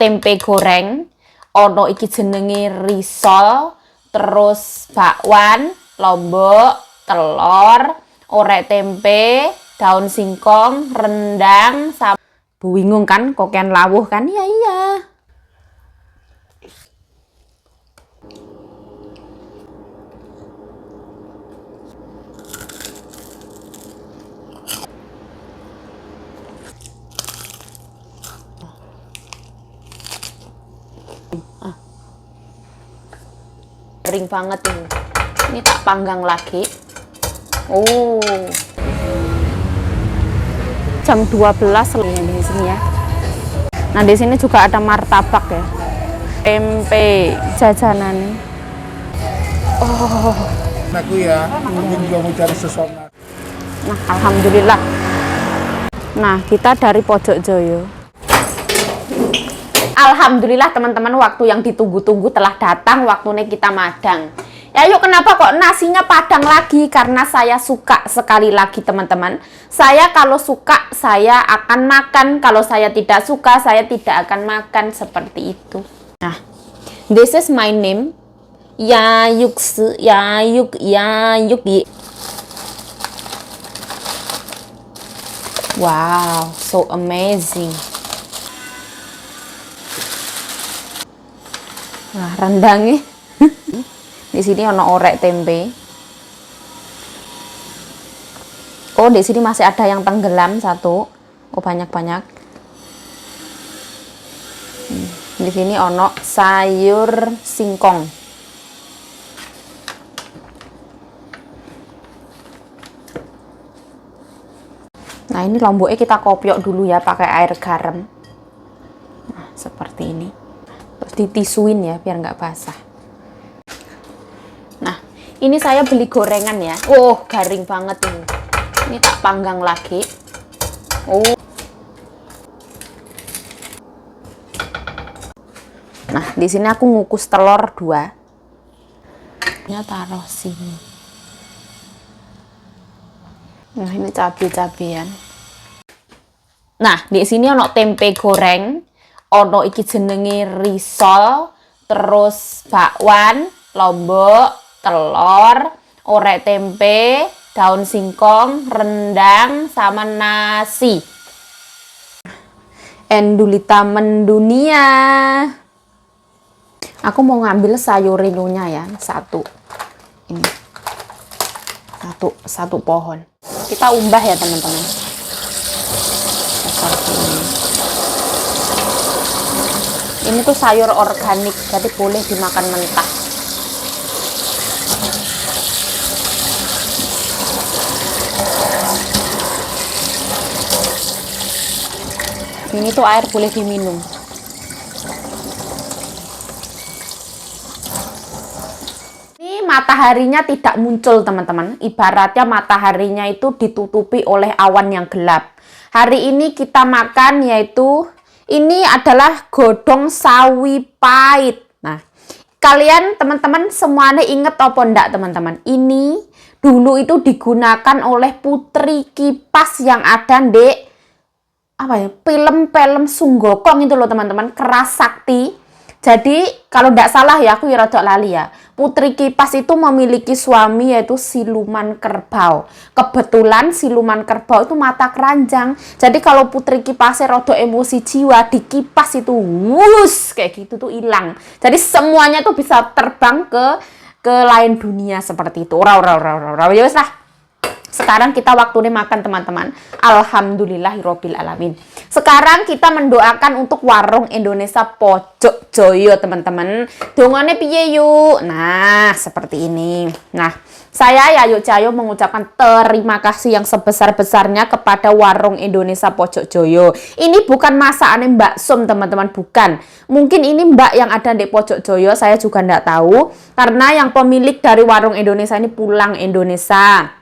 tempe goreng, ono iki jenenge risol, terus bakwan, lombok, telur, orek tempe, daun singkong, rendang, bingung kan, kokian lawuh kan? Iya. Kering banget ini. Ini tak panggang lagi. Oh. Jam 12 di sini ya. Nah, di sini juga ada martabak ya. Tempe jajanan. Oh. Aku ya, mungkin juga mau cari sesuatu. Nah, alhamdulillah. Nah, kita dari Pojok Joyo. Alhamdulillah teman-teman, waktu yang ditunggu-tunggu telah datang, waktunya kita madang. Ya yuk, kenapa kok nasinya padang lagi? Karena saya suka sekali lagi teman-teman. Saya kalau suka saya akan makan, kalau saya tidak suka saya tidak akan makan, seperti itu. Nah, this is my name. Yayuk. Wow, so amazing. Wah, rendangnya. Di sini ono orek tempe. Oh, di sini masih ada yang tenggelam satu. Oh, banyak-banyak. Di sini ono sayur singkong. Nah, ini lomboknya kita kopiok dulu ya pakai air garam. Nah, seperti ini. Terus ditisuin ya biar nggak basah. Nah, ini saya beli gorengan ya. Oh, garing banget ini. Ini tak panggang lagi. Oh. Nah, di sini aku ngukus telur 2. Ini taruh sini. Nah, ini cabai-cabian. Nah, di sini ono tempe goreng, ono iki jenenge risol, terus bakwan, lombok, telur, orek tempe, daun singkong, rendang, sama nasi. Endulita mendunia. Aku mau ngambil sayur rinyonya ya, satu. Ini. Satu pohon. Kita umbah ya, teman-teman. Seperti ini. Ini tuh sayur organik, jadi boleh dimakan mentah. Ini tuh air boleh diminum. Ini mataharinya tidak muncul teman-teman. Ibaratnya mataharinya itu ditutupi oleh awan yang gelap. Hari ini kita makan yaitu ini adalah godong sawi pahit. Nah, kalian teman-teman semuanya inget apa enggak teman-teman? Ini dulu itu digunakan oleh putri kipas yang ada di film-film Sunggokong itu loh teman-teman, Keras Sakti. Jadi kalau tidak salah ya, aku ya rada lali ya, putri kipas itu memiliki suami yaitu siluman kerbau. Kebetulan siluman kerbau itu mata keranjang. Jadi kalau putri kipasnya rada emosi jiwa, di kipas itu wus kayak gitu tuh hilang. Jadi semuanya tuh bisa terbang ke lain dunia seperti itu. Ora. Ya wis lah. Sekarang kita waktunya makan teman-teman. Alhamdulillahirobbil alamin. Sekarang kita mendoakan untuk warung Indonesia Pojok Joyo teman-teman. Dongane piye yuk? Nah, seperti ini. Nah, saya Yayu Cayo mengucapkan terima kasih yang sebesar-besarnya kepada warung Indonesia Pojok Joyo. Ini bukan masakannya Mbak Sum teman-teman, bukan. Mungkin ini Mbak yang ada di Pojok Joyo, saya juga enggak tahu. Karena yang pemilik dari warung Indonesia ini pulang Indonesia.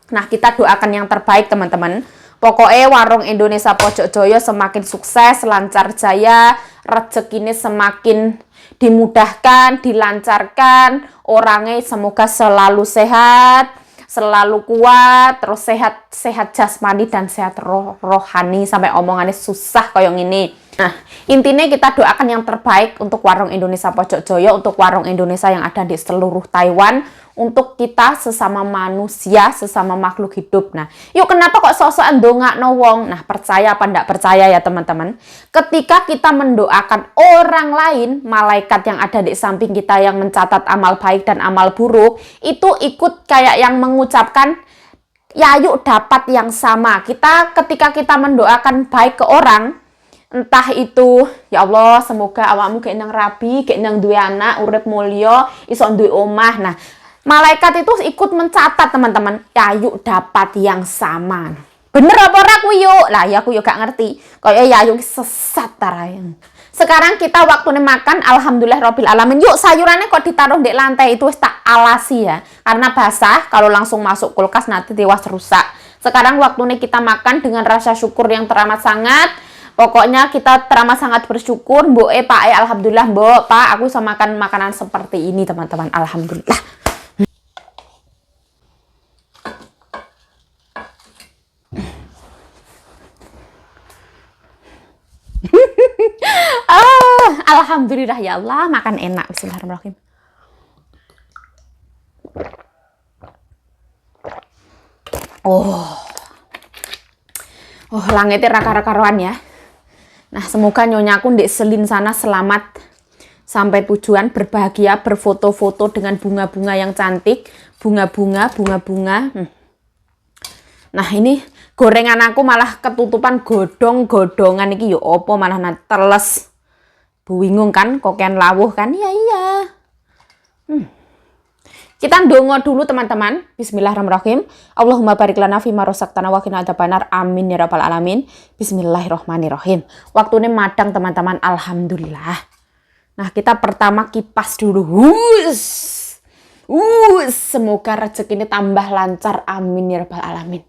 Nah, kita doakan yang terbaik teman-teman. Pokoknya warung Indonesia Pojok Joyo semakin sukses, lancar jaya, rezekinya semakin dimudahkan, dilancarkan, orangnya semoga selalu sehat, selalu kuat, terus sehat jasmani dan sehat rohani, sampai omongannya susah kayak gini. Nah, intinya kita doakan yang terbaik untuk warung Indonesia Pojok Joyo, untuk warung Indonesia yang ada di seluruh Taiwan, untuk kita sesama manusia, sesama makhluk hidup. Nah, yuk kenapa kok sok-sokan ndongakno wong? Nah, percaya apa ndak percaya ya teman-teman? Ketika kita mendoakan orang lain, malaikat yang ada di samping kita yang mencatat amal baik dan amal buruk, itu ikut kayak yang mengucapkan, ya yuk dapat yang sama. Ketika kita mendoakan baik ke orang, entah itu ya Allah semoga awakmu kayak nang rabi, kayak nang duwe anak, urip mulya, iso duwe omah. Nah, malaikat itu ikut mencatat teman-teman, ya yuk dapat yang sama. Bener apa ora kuwi yuk? Lah ya aku yuk gak ngerti. Kayak ya yuk sesat tarayan. Sekarang kita waktunya makan, alhamdulillah robbil alamin. Yuk sayurannya kok ditaruh di lantai itu wis tak alasi ya. Karena basah, kalau langsung masuk kulkas nanti tewas rusak. Sekarang waktunya kita makan dengan rasa syukur yang teramat sangat. Pokoknya kita teramat sangat bersyukur, Mbok Pak alhamdulillah Mbok, Pak, aku bisa makan makanan seperti ini, teman-teman. Alhamdulillah. Alhamdulillah ya Allah, makan enak. Bismillahirrahmanirrahim. Langitnya raka-rakaruan ya. Nah, semoga nyonyaku ndek Selin sana selamat sampai tujuan, berbahagia, berfoto-foto dengan bunga-bunga yang cantik, bunga-bunga. Nah, ini gorengan aku malah ketutupan godong-godongan iki yo opo malah teles. Bingung kan, kokian lawuh kan? Iya. Kita ndongo dulu teman-teman. Bismillahirrahmanirrahim. Allahumma barik lana fima razaqtana wa qina adzabannar. Amin ya rabbal alamin. Bismillahirrahmanirrahim. Waktunya madang teman-teman. Alhamdulillah. Nah, kita pertama kipas dulu. Semoga rezeki ini tambah lancar. Amin ya rabbal alamin.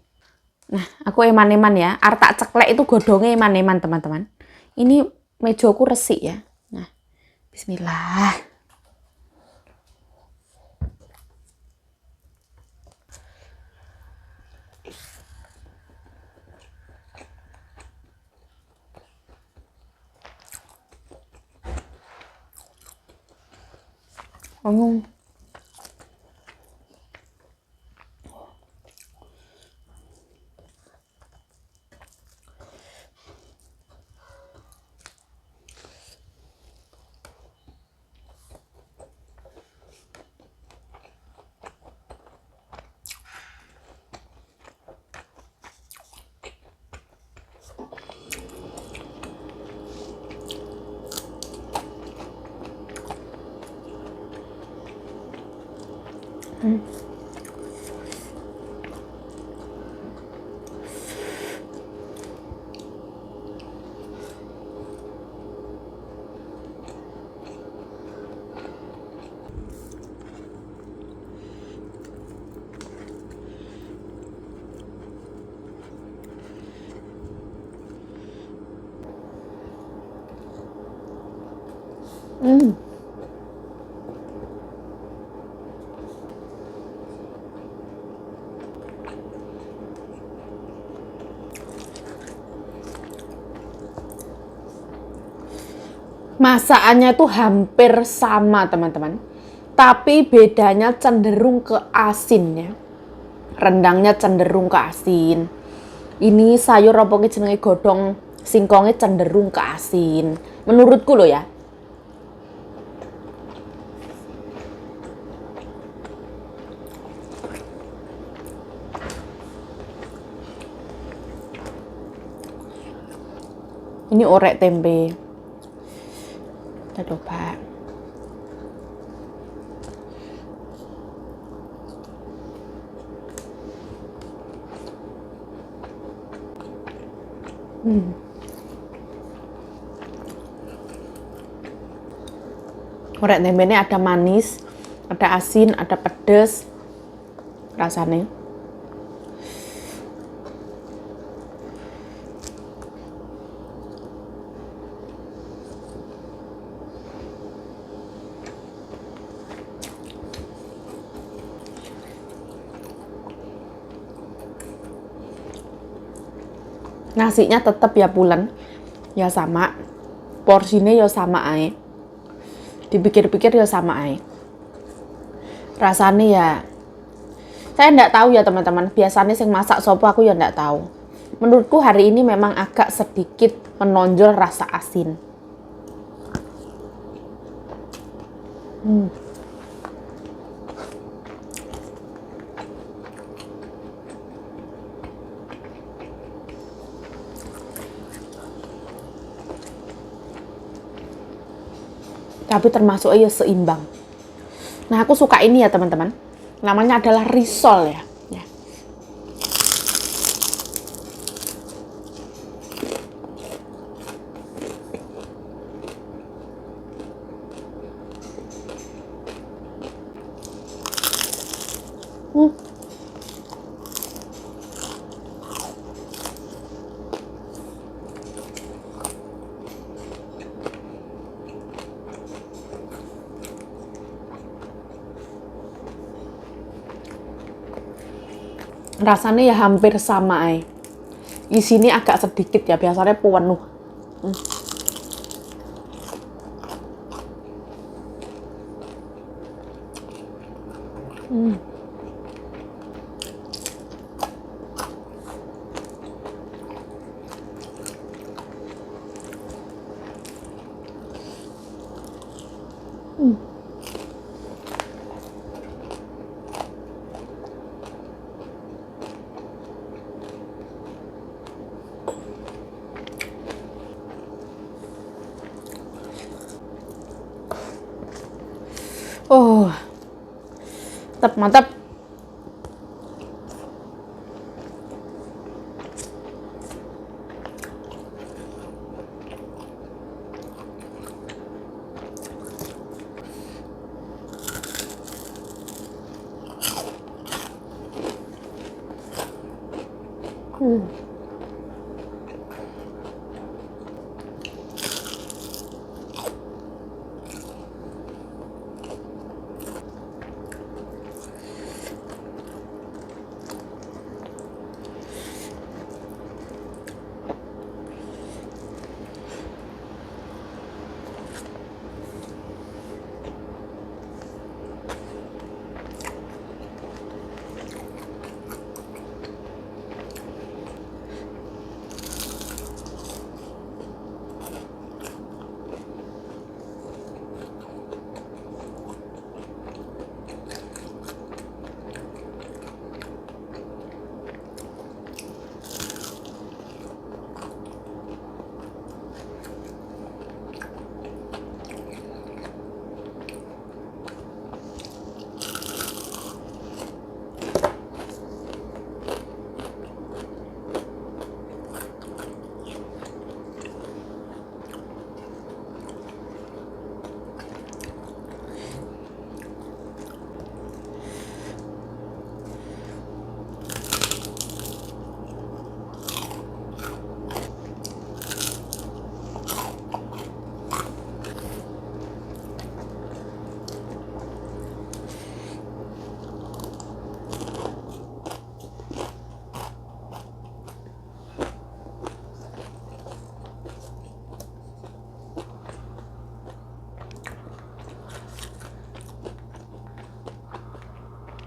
Nah, aku eman-eman ya. Artak ceklek itu godongnya eman-eman teman-teman. Ini mejoku resik ya. Nah, bismillah. Ngomong. Masakannya itu hampir sama teman-teman, tapi bedanya cenderung ke asinnya. Rendangnya cenderung ke asin. Ini sayur apa jenenge godong singkongnya cenderung ke asin. Menurutku loh ya. Ini orek tempe. Kita coba. Orek tempe ini ada manis, ada asin, ada pedas rasanya. Nasinya tetap ya pulen, ya sama. porsinya ya sama ae. Dipikir-pikir ya sama ae. Rasanya ya saya nggak tahu ya teman-teman. Biasanya sing masak sopo aku ya nggak tahu. Menurutku hari ini memang agak sedikit menonjol rasa asin. Tapi termasuk aja seimbang. Nah, aku suka ini ya teman-teman. Namanya adalah risol ya. Rasanya ya hampir sama ae. Isinya agak sedikit ya, biasanya penuh. Oh, mantap, mantap.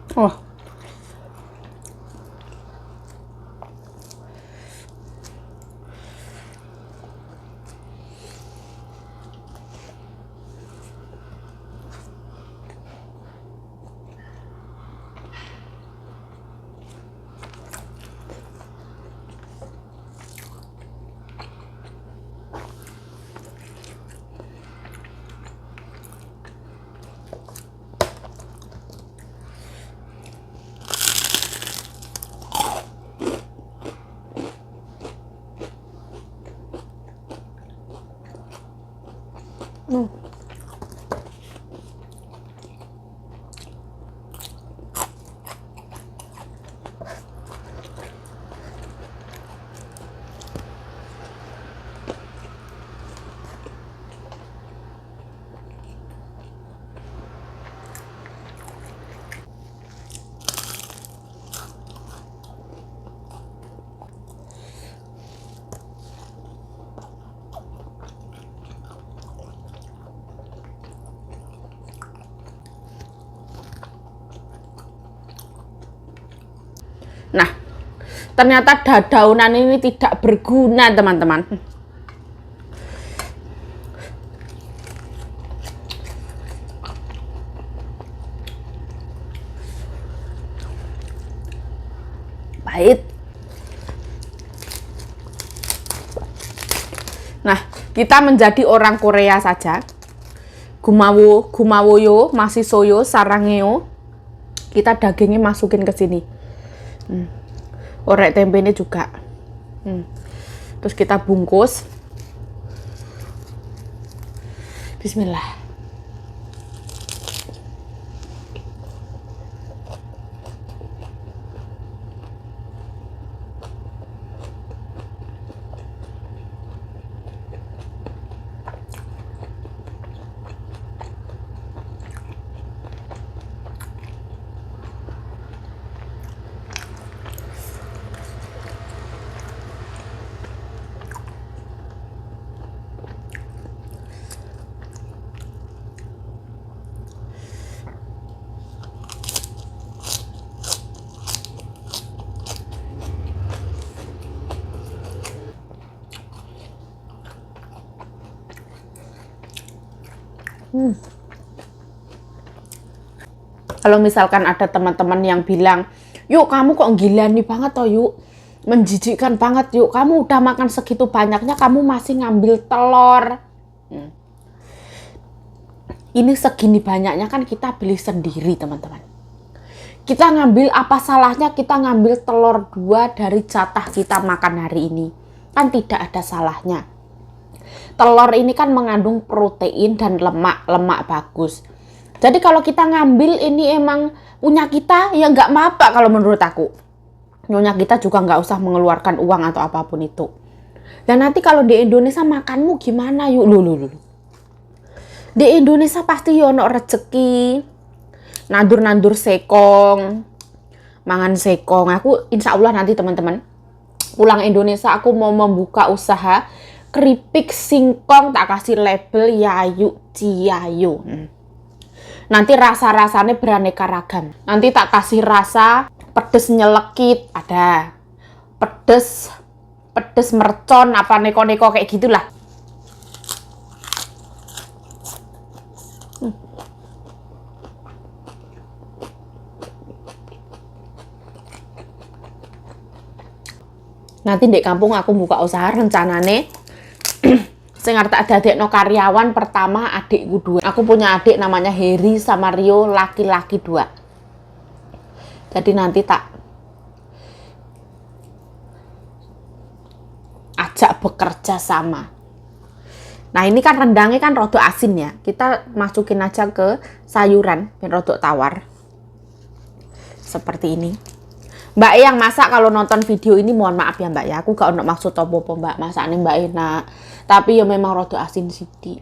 Oh, Nah, ternyata dadaunan ini tidak berguna, teman-teman. Pahit. Nah, kita menjadi orang Korea saja. Gumawoyo, masisoyo, sarangeo. Kita dagingnya masukin ke sini. Orek tempenya juga. Terus kita bungkus. Bismillah. Kalau misalkan ada teman-teman yang bilang, yuk kamu kok gila nih banget toh yuk, menjijikkan banget yuk, kamu udah makan segitu banyaknya kamu masih ngambil telur. Ini segini banyaknya kan kita beli sendiri, teman-teman. Kita ngambil, apa salahnya kita ngambil telur 2 dari jatah kita makan hari ini? Kan tidak ada salahnya. Telur ini kan mengandung protein dan lemak bagus. Jadi kalau kita ngambil ini emang punya kita, ya nggak apa-apa kalau menurut aku. Punya kita juga nggak usah mengeluarkan uang atau apapun itu. Dan nanti kalau di Indonesia makanmu gimana yuk? Lulu. Di Indonesia pasti ono rezeki. Nandur sekong. Mangan sekong. Aku insya Allah nanti teman-teman pulang Indonesia aku mau membuka usaha keripik singkong, tak kasih label Yayu Ciyayu. Nanti rasa-rasanya beraneka ragam. Nanti tak kasih rasa pedes nyelekit, ada pedes mercon, apa neko-neko kayak gitulah. Nanti di kampung aku buka usaha rencanane sing arep tak dadekno karyawan pertama adikku 2. Aku punya adik namanya Heri sama Rio, laki-laki 2. Jadi nanti tak ajak bekerja sama. Nah ini kan rendangnya kan rodok asin ya. Kita masukin aja ke sayuran biar rodok tawar. Seperti ini. Mbak yang masak kalau nonton video ini mohon maaf ya Mbak ya. Aku gak ono maksud apa-apa Mbak. Masaknya Mbak enak. Tapi ya memang rodok asin sithik.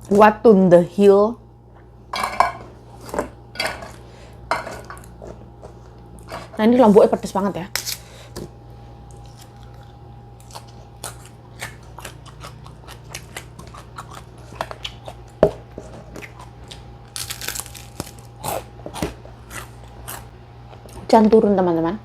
What on the hill? Nah ini lomboknya pedes banget ya. Hujan turun teman-teman.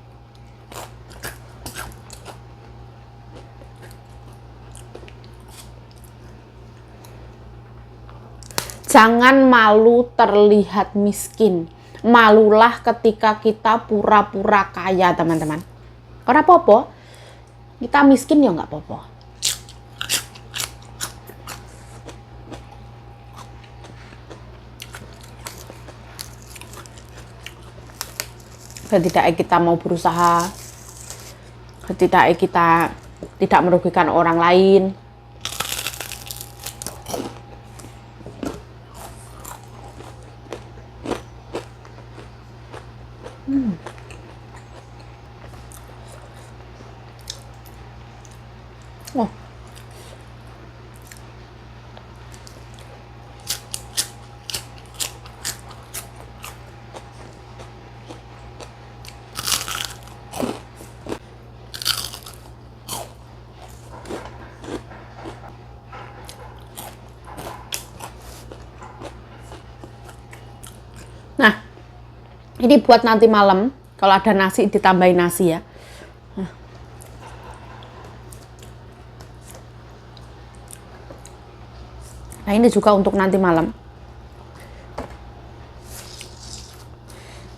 Jangan malu terlihat miskin. Malulah ketika kita pura-pura kaya, teman-teman. Karena apa-apa, kita miskin ya nggak apa-apa. Setidaknya kita mau berusaha Setidaknya kita tidak merugikan orang lain. Oh. Nah, ini buat nanti malam, kalau ada nasi ditambahin nasi ya. Nah, ini juga untuk nanti malam.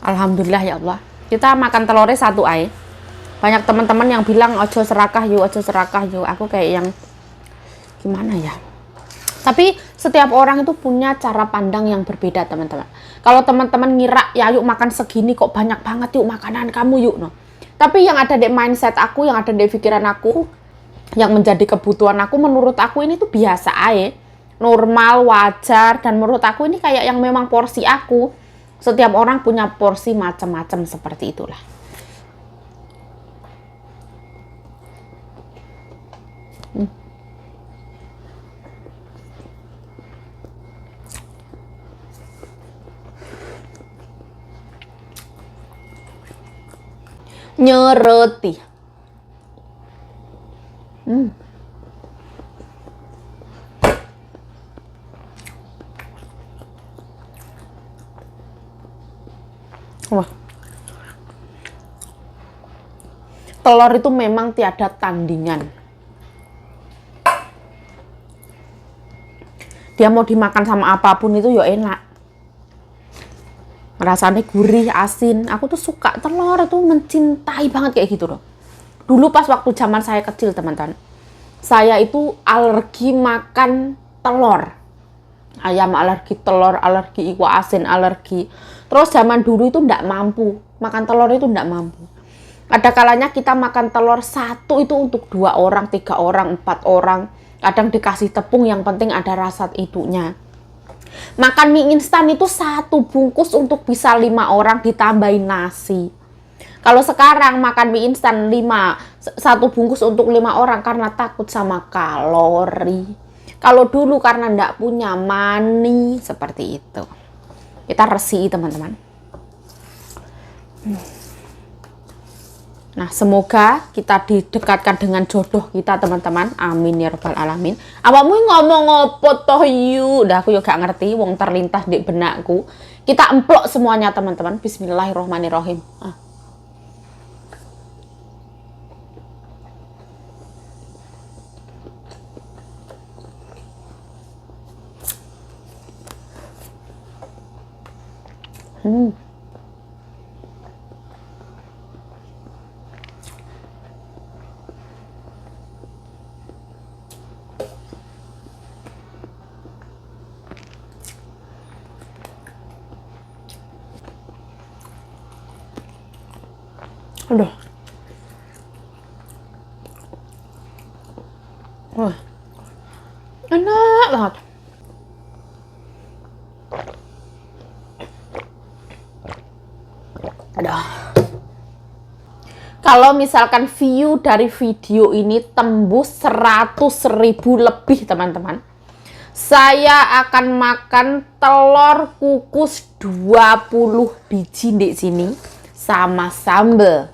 Alhamdulillah ya Allah. Kita makan telurnya satu ay. Banyak teman-teman yang bilang ojo serakah yuk, ojo serakah yuk. Aku kayak yang gimana ya? Tapi setiap orang itu punya cara pandang yang berbeda, teman-teman. Kalau teman-teman ngira, ya yuk makan segini kok banyak banget yuk makanan kamu yuk. No. Tapi yang ada di mindset aku, yang ada di pikiran aku, yang menjadi kebutuhan aku, menurut aku ini tuh biasa aja. Normal, wajar, dan menurut aku ini kayak yang memang porsi aku. Setiap orang punya porsi macam-macam seperti itulah. Nyereti. Wah. Telur itu memang tiada tandingan. Dia mau dimakan sama apapun itu ya enak. Rasanya gurih, asin. Aku tuh suka telur itu, mencintai banget kayak gitu loh. Dulu pas waktu zaman saya kecil, teman-teman. Saya itu alergi makan telur. Ayam alergi, telur alergi, iwa asin alergi. Terus zaman dulu itu ndak mampu. Makan telur itu ndak mampu. Ada kalanya kita makan telur satu itu untuk 2 orang, 3 orang, 4 orang. Kadang dikasih tepung, yang penting ada rasa itunya. Makan mie instan itu 1 bungkus untuk bisa 5 orang ditambahin nasi. Kalau sekarang makan mie instan 1 bungkus untuk 5 orang karena takut sama kalori. Kalau dulu karena ndak punya money, seperti itu. Kita resi, teman-teman. Nah, semoga kita didekatkan dengan jodoh kita, teman-teman. Amin ya rabbal alamin. Awakmu ngomong apa toh yu? Udah aku juga ngerti, wong terlintas di benakku. Kita emplok semuanya, teman-teman. Bismillahirrahmanirrahim. Aduh. Wah. Enak banget. Aduh. Kalau misalkan view dari video ini tembus 100.000 lebih, teman-teman, saya akan makan telur kukus 20 biji di sini sama sambal.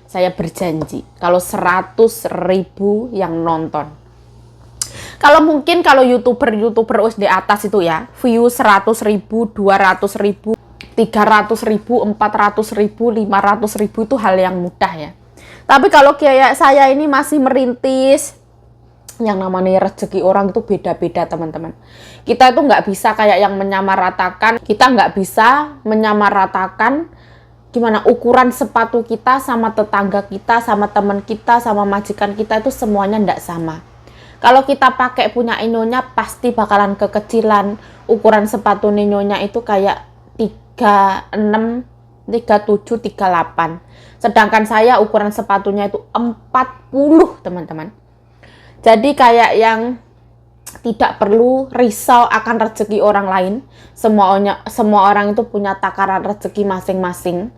Saya berjanji kalau 100.000 yang nonton. Kalau mungkin kalau youtuber us di atas itu ya, view 100.000, 200.000, 300.000, 400.000, 500.000 itu hal yang mudah ya. Tapi kalau kayak saya ini masih merintis, yang namanya rezeki orang itu beda-beda, teman-teman. Kita itu nggak bisa kayak yang menyamaratakan. Kita nggak bisa menyamaratakan gimana ukuran sepatu kita sama tetangga kita, sama teman kita, sama majikan kita itu semuanya ndak sama. Kalau kita pakai punya Inyonya pasti bakalan kekecilan. Ukuran sepatu Ninyonya itu kayak 36 37, 38. Sedangkan saya ukuran sepatunya itu 40, teman-teman. Jadi kayak yang tidak perlu risau akan rezeki orang lain. Semua orang itu punya takaran rezeki masing-masing.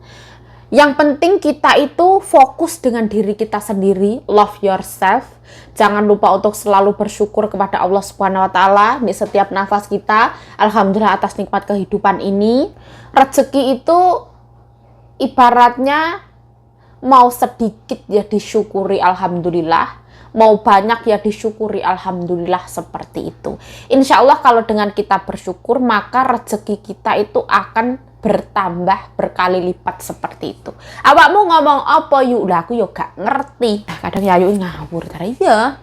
Yang penting kita itu fokus dengan diri kita sendiri, love yourself. Jangan lupa untuk selalu bersyukur kepada Allah Subhanahu wa taala di setiap nafas kita. Alhamdulillah atas nikmat kehidupan ini. Rezeki itu ibaratnya mau sedikit ya disyukuri alhamdulillah, mau banyak ya disyukuri alhamdulillah, seperti itu. Insya Allah kalau dengan kita bersyukur maka rezeki kita itu akan bertambah berkali lipat seperti itu. Awakmu ngomong apa yuk? Lah aku yo gak ngerti. Kadang ya yuk ngawur ya.